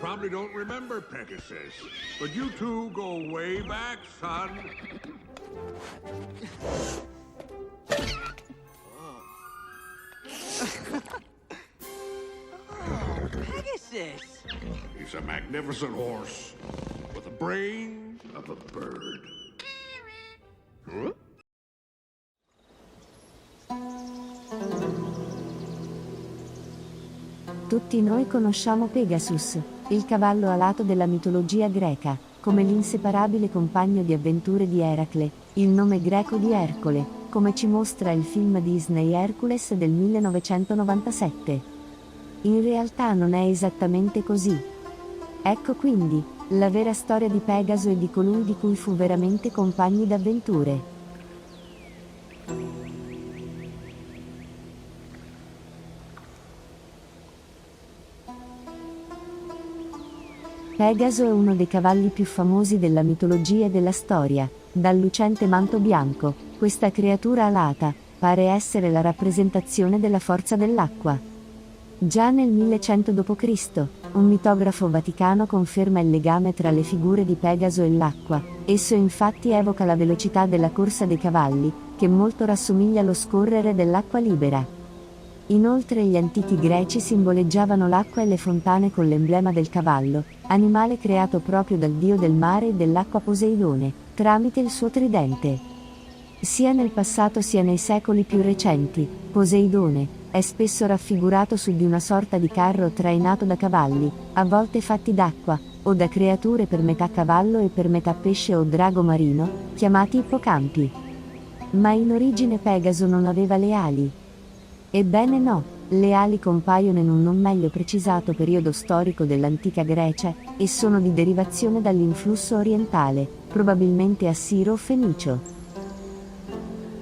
probably don't remember Pegasus, but you two go way back, son. Pegasus! He's a magnificent horse with the brain of a bird. Huh? Tutti noi conosciamo Pegasus, il cavallo alato della mitologia greca, come l'inseparabile compagno di avventure di Eracle, il nome greco di Ercole, come ci mostra il film Disney Hercules del 1997. In realtà non è esattamente così. Ecco quindi, la vera storia di Pegaso e di colui di cui fu veramente compagni d'avventure. Pegaso è uno dei cavalli più famosi della mitologia e della storia. Dal lucente manto bianco, questa creatura alata pare essere la rappresentazione della forza dell'acqua. Già nel 1100 d.C., un mitografo vaticano conferma il legame tra le figure di Pegaso e l'acqua. Esso infatti evoca la velocità della corsa dei cavalli, che molto rassomiglia allo scorrere dell'acqua libera. Inoltre gli antichi greci simboleggiavano l'acqua e le fontane con l'emblema del cavallo, animale creato proprio dal dio del mare e dell'acqua Poseidone, tramite il suo tridente. Sia nel passato sia nei secoli più recenti, Poseidone è spesso raffigurato su di una sorta di carro trainato da cavalli, a volte fatti d'acqua, o da creature per metà cavallo e per metà pesce o drago marino, chiamati ippocampi. Ma in origine Pegaso non aveva le ali. Ebbene no, le ali compaiono in un non meglio precisato periodo storico dell'antica Grecia, e sono di derivazione dall'influsso orientale, probabilmente assiro o fenicio.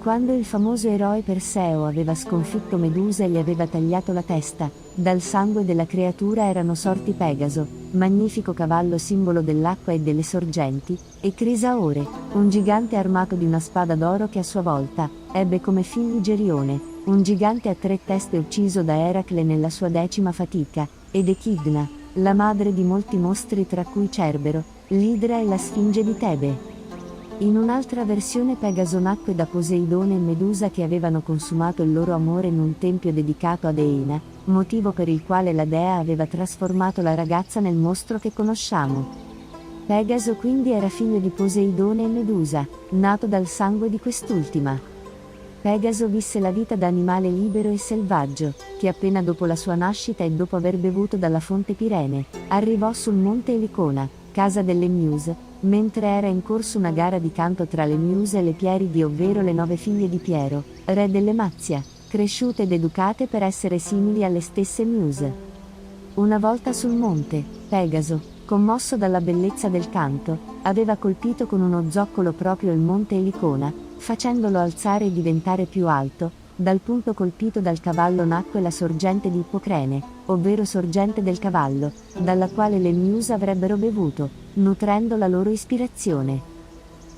Quando il famoso eroe Perseo aveva sconfitto Medusa e gli aveva tagliato la testa, dal sangue della creatura erano sorti Pegaso, magnifico cavallo simbolo dell'acqua e delle sorgenti, e Crisaore, un gigante armato di una spada d'oro che a sua volta ebbe come figli Gerione, un gigante a 3 teste ucciso da Eracle nella sua 10ª fatica, ed Echidna, la madre di molti mostri tra cui Cerbero, l'Idra e la Sfinge di Tebe. In un'altra versione Pegaso nacque da Poseidone e Medusa che avevano consumato il loro amore in un tempio dedicato ad Eina, motivo per il quale la dea aveva trasformato la ragazza nel mostro che conosciamo. Pegaso quindi era figlio di Poseidone e Medusa, nato dal sangue di quest'ultima. Pegaso visse la vita da animale libero e selvaggio, che appena dopo la sua nascita e dopo aver bevuto dalla fonte Pirene, arrivò sul monte Elicona, casa delle Muse, mentre era in corso una gara di canto tra le Muse e le Pieridi, ovvero le 9 figlie di Piero, re delle Mazia, cresciute ed educate per essere simili alle stesse Muse. Una volta sul monte, Pegaso, commosso dalla bellezza del canto, aveva colpito con uno zoccolo proprio il monte Elicona, facendolo alzare e diventare più alto. Dal punto colpito dal cavallo nacque la sorgente di Ippocrene, ovvero sorgente del cavallo, dalla quale le Muse avrebbero bevuto, nutrendo la loro ispirazione.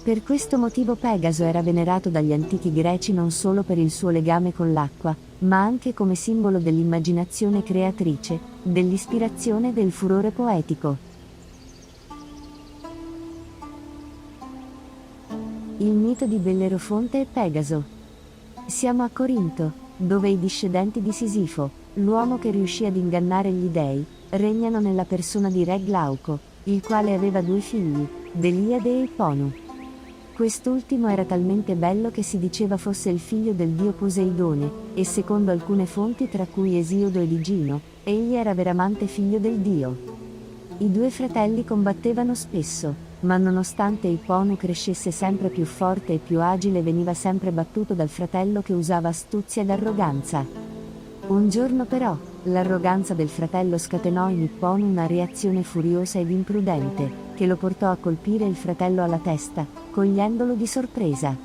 Per questo motivo Pegaso era venerato dagli antichi greci non solo per il suo legame con l'acqua, ma anche come simbolo dell'immaginazione creatrice, dell'ispirazione e del furore poetico. Il mito di Bellerofonte e Pegaso. Siamo a Corinto, dove i discendenti di Sisifo, l'uomo che riuscì ad ingannare gli dei, regnano nella persona di re Glauco, il quale aveva 2 figli, Deliade e Ipponu. Quest'ultimo era talmente bello che si diceva fosse il figlio del dio Poseidone, e secondo alcune fonti tra cui Esiodo ed Igino, egli era veramente figlio del dio. I 2 fratelli combattevano spesso, ma nonostante Ipponu crescesse sempre più forte e più agile veniva sempre battuto dal fratello che usava astuzia ed arroganza. Un giorno però, l'arroganza del fratello scatenò in Ipponu una reazione furiosa ed imprudente, che lo portò a colpire il fratello alla testa, cogliendolo di sorpresa.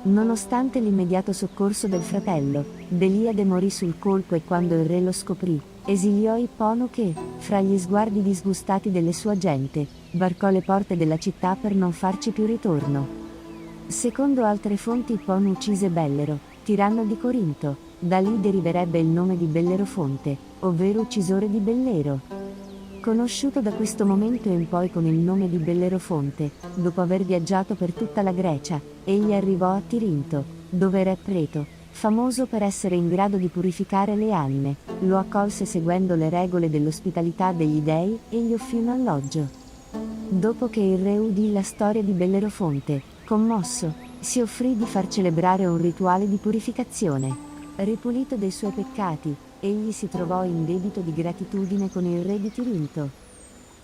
Nonostante l'immediato soccorso del fratello, Deliade morì sul colpo e quando il re lo scoprì, esiliò Ipponu che, fra gli sguardi disgustati delle sua gente, varcò le porte della città per non farci più ritorno. Secondo altre fonti Ipponu uccise Bellero, tiranno di Corinto, da lì deriverebbe il nome di Bellerofonte, ovvero uccisore di Bellero. Conosciuto da questo momento in poi con il nome di Bellerofonte, dopo aver viaggiato per tutta la Grecia, egli arrivò a Tirinto, dove Re Preto, famoso per essere in grado di purificare le anime, lo accolse seguendo le regole dell'ospitalità degli dei e gli offrì un alloggio. Dopo che il re udì la storia di Bellerofonte, commosso, si offrì di far celebrare un rituale di purificazione. Ripulito dei suoi peccati, egli si trovò in debito di gratitudine con il re di Tirinto.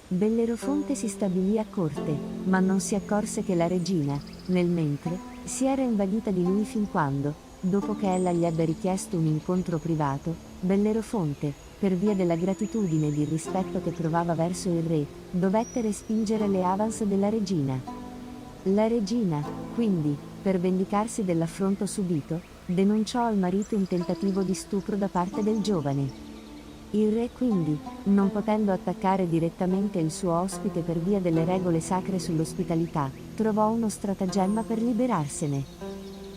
Bellerofonte si stabilì a corte, ma non si accorse che la regina, nel mentre, si era invaghita di lui fin quando, dopo che ella gli ebbe richiesto un incontro privato, Bellerofonte, per via della gratitudine ed il rispetto che provava verso il re, dovette respingere le avance della regina. La regina, quindi, per vendicarsi dell'affronto subito, denunciò al marito un tentativo di stupro da parte del giovane. Il re quindi, non potendo attaccare direttamente il suo ospite per via delle regole sacre sull'ospitalità, trovò uno stratagemma per liberarsene.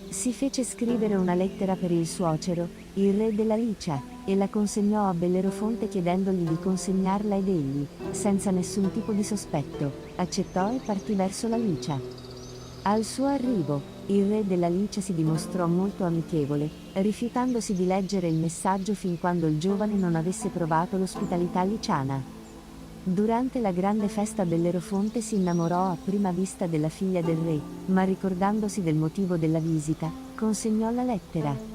Si fece scrivere una lettera per il suocero, il re della Licia, e la consegnò a Bellerofonte chiedendogli di consegnarla ed egli, senza nessun tipo di sospetto, accettò e partì verso la Licia. Al suo arrivo, il re della Licia si dimostrò molto amichevole, rifiutandosi di leggere il messaggio fin quando il giovane non avesse provato l'ospitalità liciana. Durante la grande festa Bellerofonte si innamorò a prima vista della figlia del re, ma ricordandosi del motivo della visita, consegnò la lettera.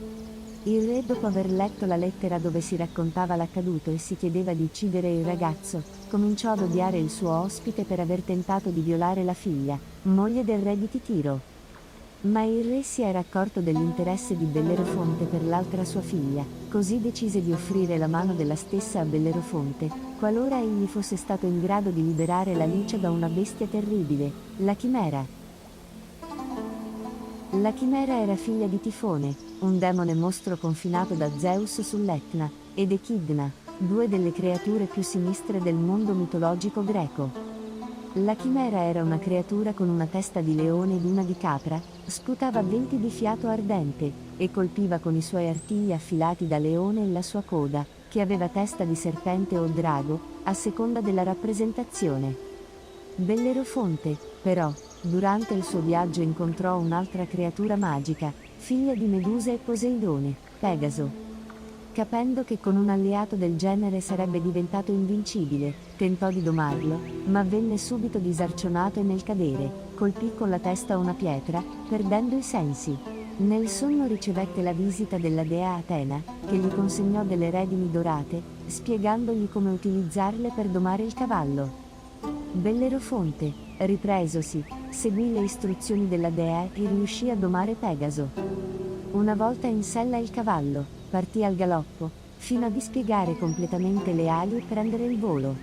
Il re, dopo aver letto la lettera dove si raccontava l'accaduto e si chiedeva di uccidere il ragazzo, cominciò ad odiare il suo ospite per aver tentato di violare la figlia, moglie del re di Titiro. Ma il re si era accorto dell'interesse di Bellerofonte per l'altra sua figlia, così decise di offrire la mano della stessa a Bellerofonte, qualora egli fosse stato in grado di liberare la Licia da una bestia terribile, la Chimera. La Chimera era figlia di Tifone, un demone mostro confinato da Zeus sull'Etna, ed Echidna, due delle creature più sinistre del mondo mitologico greco. La Chimera era una creatura con una testa di leone ed una di capra, sputava venti di fiato ardente, e colpiva con i suoi artigli affilati da leone la sua coda, che aveva testa di serpente o drago, a seconda della rappresentazione. Bellerofonte, però, durante il suo viaggio incontrò un'altra creatura magica, figlia di Medusa e Poseidone, Pegaso. Capendo che con un alleato del genere sarebbe diventato invincibile, tentò di domarlo, ma venne subito disarcionato e nel cadere, colpì con la testa una pietra, perdendo i sensi. Nel sonno ricevette la visita della dea Atena, che gli consegnò delle redini dorate, spiegandogli come utilizzarle per domare il cavallo. Bellerofonte, ripresosi, seguì le istruzioni della dea e riuscì a domare Pegaso. Una volta in sella il cavallo, partì al galoppo, fino a dispiegare completamente le ali e prendere il volo.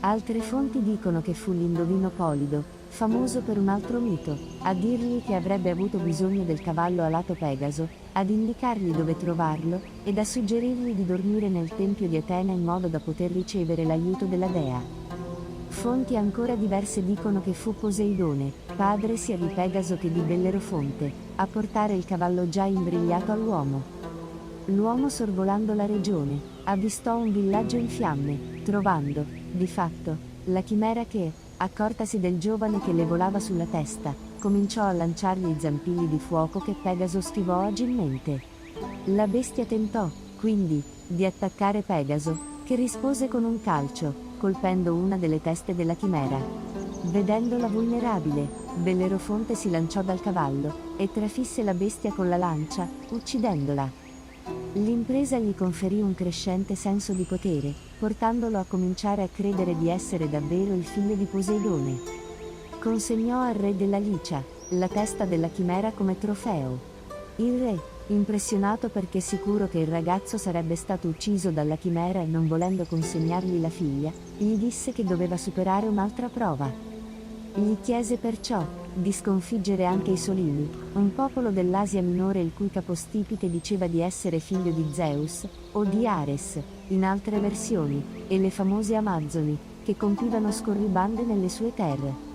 Altre fonti dicono che fu l'indovino Polido, famoso per un altro mito, a dirgli che avrebbe avuto bisogno del cavallo alato Pegaso, ad indicargli dove trovarlo, ed a suggerirgli di dormire nel tempio di Atena in modo da poter ricevere l'aiuto della dea. Fonti ancora diverse dicono che fu Poseidone, padre sia di Pegaso che di Bellerofonte, a portare il cavallo già imbrigliato all'uomo. L'uomo, sorvolando la regione, avvistò un villaggio in fiamme, trovando, di fatto, la chimera che, accortasi del giovane che le volava sulla testa, cominciò a lanciargli i zampilli di fuoco che Pegaso schivò agilmente. La bestia tentò, quindi, di attaccare Pegaso, che rispose con un calcio, colpendo una delle teste della chimera. Vedendola vulnerabile, Bellerofonte si lanciò dal cavallo, e trafisse la bestia con la lancia, uccidendola. L'impresa gli conferì un crescente senso di potere, portandolo a cominciare a credere di essere davvero il figlio di Poseidone. Consegnò al re della Licia la testa della chimera come trofeo. Il re, impressionato perché sicuro che il ragazzo sarebbe stato ucciso dalla chimera e non volendo consegnargli la figlia, gli disse che doveva superare un'altra prova. Gli chiese perciò di sconfiggere anche i Solini, un popolo dell'Asia minore il cui capostipite diceva di essere figlio di Zeus, o di Ares, in altre versioni, e le famose Amazzoni, che compivano scorribande nelle sue terre.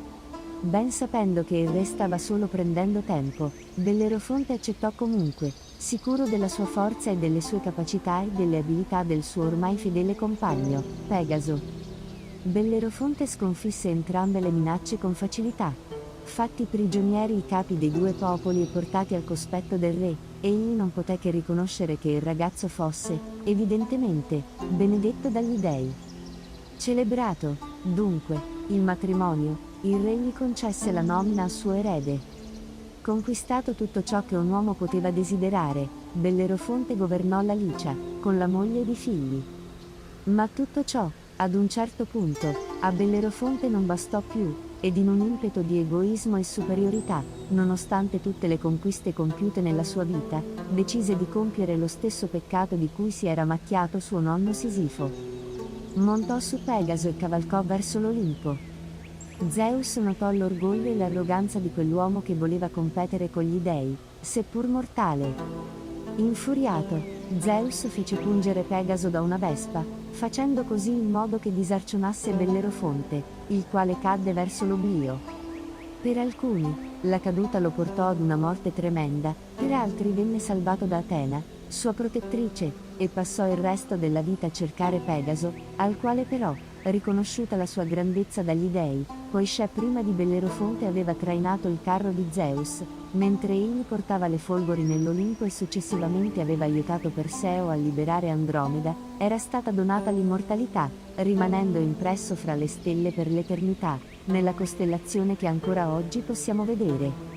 Ben sapendo che il re stava solo prendendo tempo, Bellerofonte accettò comunque, sicuro della sua forza e delle sue capacità e delle abilità del suo ormai fedele compagno, Pegaso. Bellerofonte sconfisse entrambe le minacce con facilità. Fatti prigionieri i capi dei due popoli e portati al cospetto del re, egli non poté che riconoscere che il ragazzo fosse, evidentemente, benedetto dagli dei. Celebrato, dunque, il matrimonio, il re gli concesse la nomina a suo erede. Conquistato tutto ciò che un uomo poteva desiderare, Bellerofonte governò la Licia, con la moglie ed i figli. Ma tutto ciò, ad un certo punto, a Bellerofonte non bastò più, ed in un impeto di egoismo e superiorità, nonostante tutte le conquiste compiute nella sua vita, decise di compiere lo stesso peccato di cui si era macchiato suo nonno Sisifo. Montò su Pegaso e cavalcò verso l'Olimpo. Zeus notò l'orgoglio e l'arroganza di quell'uomo che voleva competere con gli dei, seppur mortale. Infuriato, Zeus fece pungere Pegaso da una vespa, facendo così in modo che disarcionasse Bellerofonte, il quale cadde verso l'oblio. Per alcuni, la caduta lo portò ad una morte tremenda, per altri venne salvato da Atena, sua protettrice, e passò il resto della vita a cercare Pegaso, al quale però, riconosciuta la sua grandezza dagli dei, poiché prima di Bellerofonte aveva trainato il carro di Zeus, mentre egli portava le folgori nell'Olimpo e successivamente aveva aiutato Perseo a liberare Andromeda, era stata donata l'immortalità, rimanendo impresso fra le stelle per l'eternità, nella costellazione che ancora oggi possiamo vedere.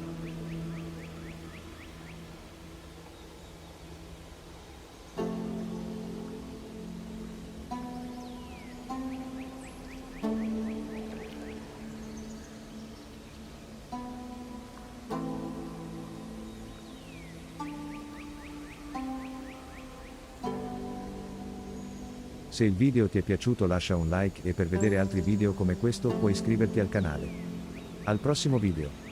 Se il video ti è piaciuto lascia un like e per vedere altri video come questo puoi iscriverti al canale. Al prossimo video.